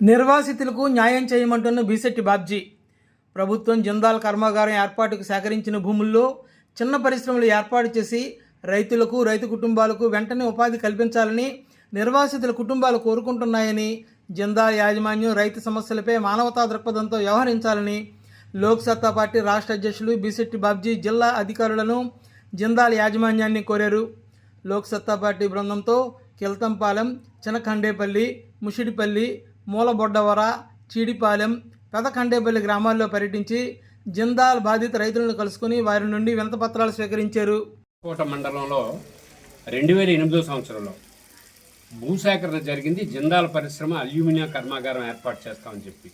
నిర్వాసితులకు న్యాయం చేయమంటున్న బీసెట్టి బాబ్జీ. ప్రభుత్వం జిందాల్ కర్మాగారం ఏర్పాటుకు సేకరించిన భూముల్లో చిన్న పరిశ్రమలు ఏర్పాటు చేసి రైతులకు, రైతు కుటుంబాలకు వెంటనే ఉపాధి కల్పించాలని నిర్వాసితుల కుటుంబాలు కోరుకుంటున్నాయని, జిందాల్ యాజమాన్యం రైతు సమస్యలపై మానవతా దృక్పథంతో వ్యవహరించాలని లోక్ సత్తా పార్టీ రాష్ట్ర అధ్యక్షులు బీసెట్టి బాబ్జీ జిల్లా అధికారులను, జిందాల్ యాజమాన్యాన్ని కోరారు. లోక్ సత్తా పార్టీ బృందంతో కిల్తంపాలెం, చినఖండేపల్లి, ముషిడిపల్లి, మూలబొడ్డవర, చీడిపాలెం, పెదఖండేపల్లి గ్రామాల్లో పర్యటించి జిందాల్ బాధిత రైతులను కలుసుకుని వారి నుండి వినతిపత్రాలు స్వీకరించారు. కోట మండలంలో 2008 సంవత్సరంలో భూసేకరణ జరిగింది. జిందాల్ పరిశ్రమ అల్యూమినియం కర్మాగారం ఏర్పాటు చేస్తామని చెప్పి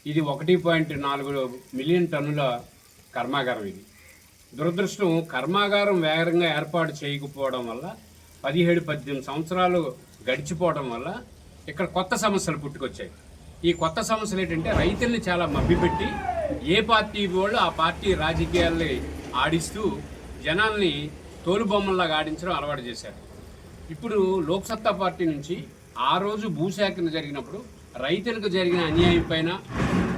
ఇది 1.4 మిలియన్ టన్నుల కర్మాగారం. ఇది దురదృష్టం, కర్మాగారం వేగంగా ఏర్పాటు చేయకపోవడం వల్ల 17-18 సంవత్సరాలు గడిచిపోవడం వల్ల ఇక్కడ కొత్త సమస్యలు పుట్టుకొచ్చాయి. ఈ కొత్త సమస్యలు ఏంటంటే రైతుల్ని చాలా మభ్యపెట్టి ఏ పార్టీ వాళ్ళు ఆ పార్టీ రాజకీయాల్ని ఆడిస్తూ జనాల్ని తోలుబొమ్మల్లాగా ఆడించడం అలవాటు చేశారు. ఇప్పుడు లోక్సత్తా పార్టీ నుంచి ఆ రోజు భూసేకరణ జరిగినప్పుడు రైతులకు జరిగిన అన్యాయం పైన,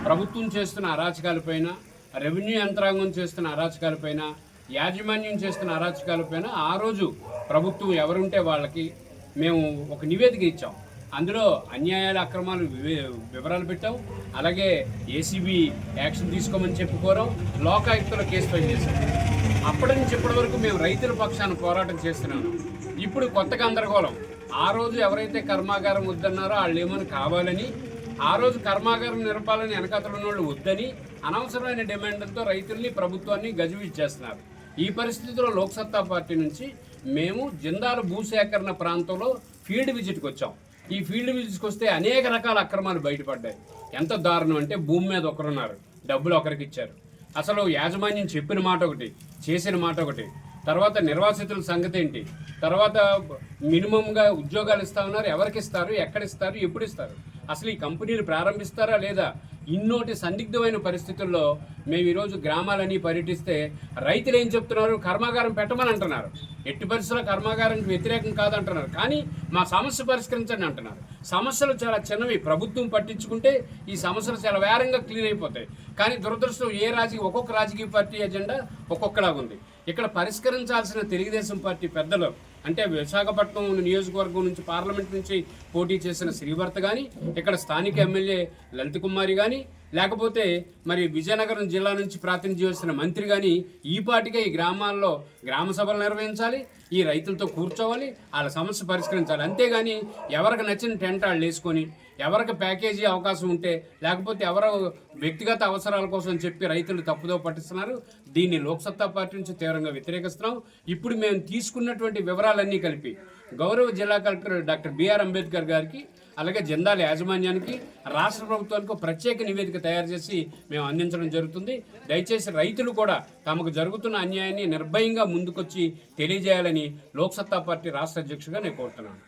ప్రభుత్వం చేస్తున్న అరాచకాలపైన, రెవెన్యూ యంత్రాంగం చేస్తున్న అరాచకాలపైన, యాజమాన్యం చేస్తున్న అరాచకాలపైన ఆ రోజు ప్రభుత్వం ఎవరుంటే వాళ్ళకి మేము ఒక నివేదిక ఇచ్చాం. అందులో అన్యాయాల, అక్రమాలు వివరాలు పెట్టాం. అలాగే ఏసీబీ యాక్షన్ తీసుకోమని చెప్పుకోవడం, లోకాయుక్తలో కేసు ఫైల్ చేశాం. అప్పటి నుంచి ఇప్పటి వరకు మేము రైతుల పక్షాన పోరాటం చేస్తున్నాము. ఇప్పుడు కొత్త గందరగోళం. ఆ రోజు ఎవరైతే కర్మాగారం వద్దన్నారో వాళ్ళు ఏమని కావాలని, ఆ రోజు కర్మాగారం నిరపాలని వెనకాతలు ఉన్న వాళ్ళు వద్దని అనవసరమైన డిమాండ్లతో రైతుల్ని, ప్రభుత్వాన్ని గజిబిజి. ఈ పరిస్థితిలో లోక్సత్తా పార్టీ నుంచి మేము జిందాల్ భూసేకరణ ప్రాంతంలో ఫీల్డ్ విజిట్కి వచ్చాం. ఈ ఫీల్డ్ విజిట్కి వస్తే అనేక రకాల అక్రమాలు బయటపడ్డాయి. ఎంత దారుణం అంటే భూమి మీద ఒకరున్నారు, డబ్బులు ఒకరికి ఇచ్చారు. అసలు యాజమాన్యం చెప్పిన మాట ఒకటి, చేసిన మాట ఒకటి. తర్వాత నిర్వాసితుల సంగతి ఏంటి, తర్వాత మినిమంగా ఉద్యోగాలు ఇస్తా ఉన్నారు. ఎవరికి ఇస్తారు, ఎక్కడ ఇస్తారు, ఎప్పుడు ఇస్తారు, అసలు ఈ కంపెనీలు ప్రారంభిస్తారా లేదా? ఇన్నోటి సందిగ్ధమైన పరిస్థితుల్లో మేము ఈరోజు గ్రామాలన్నీ పర్యటిస్తే రైతులు ఏం చెప్తున్నారు, కర్మాగారం పెట్టమని అంటున్నారు. ఎట్టి పరిస్థితుల్లో కర్మాగారానికి వ్యతిరేకం కాదంటున్నారు, కానీ మా సమస్య పరిష్కరించండి అంటున్నారు. సమస్యలు చాలా చిన్నవి, ప్రభుత్వం పట్టించుకుంటే ఈ సమస్యలు చాలా వేరంగా క్లియర్ అయిపోతాయి. కానీ దురదృష్టం, ఒక్కొక్క రాజకీయ పార్టీ ఎజెండా ఒక్కొక్కలాగా ఉంది. ఇక్కడ పరిష్కరించాల్సిన తెలుగుదేశం పార్టీ పెద్దలు, అంటే విశాఖపట్నం నియోజకవర్గం నుంచి పార్లమెంట్ నుంచి పోటీ చేసిన శ్రీభర్త కానీ, ఇక్కడ స్థానిక ఎమ్మెల్యే లలిత కుమారి కానీ, లేకపోతే మరి విజయనగరం జిల్లా నుంచి ప్రాతినిధ్యం చేసిన మంత్రి కానీ ఈ పాటికే ఈ గ్రామాల్లో గ్రామ సభలు నిర్వహించాలి, ఈ రైతులతో కూర్చోవాలి, వాళ్ళ సమస్య పరిష్కరించాలి. అంతేగాని ఎవరికి నచ్చిన టెంట్ వాళ్ళు వేసుకొని, ఎవరికి ప్యాకేజీ అవకాశం ఉంటే, లేకపోతే ఎవరో వ్యక్తిగత అవసరాల కోసం చెప్పి రైతులు తప్పుదో పట్టిస్తున్నారు. దీన్ని లోక్సత్తా పార్టీ నుంచి తీవ్రంగా వ్యతిరేకిస్తున్నాం. ఇప్పుడు మేము తీసుకున్నటువంటి వివరాలన్నీ కలిపి గౌరవ జిల్లా కలెక్టర్ డాక్టర్ బిఆర్ అంబేద్కర్ గారికి, అలాగే జిందాల్ యాజమాన్యానికి, రాష్ట్ర ప్రభుత్వానికి ప్రత్యేక నివేదిక తయారు చేసి మేము అందించడం జరుగుతుంది. దయచేసి రైతులు కూడా తమకు జరుగుతున్న అన్యాయాన్ని నిర్భయంగా ముందుకొచ్చి తెలియజేయాలని లోక్సత్తా పార్టీ రాష్ట్ర అధ్యక్షుడిగా నేను కోరుతున్నాను.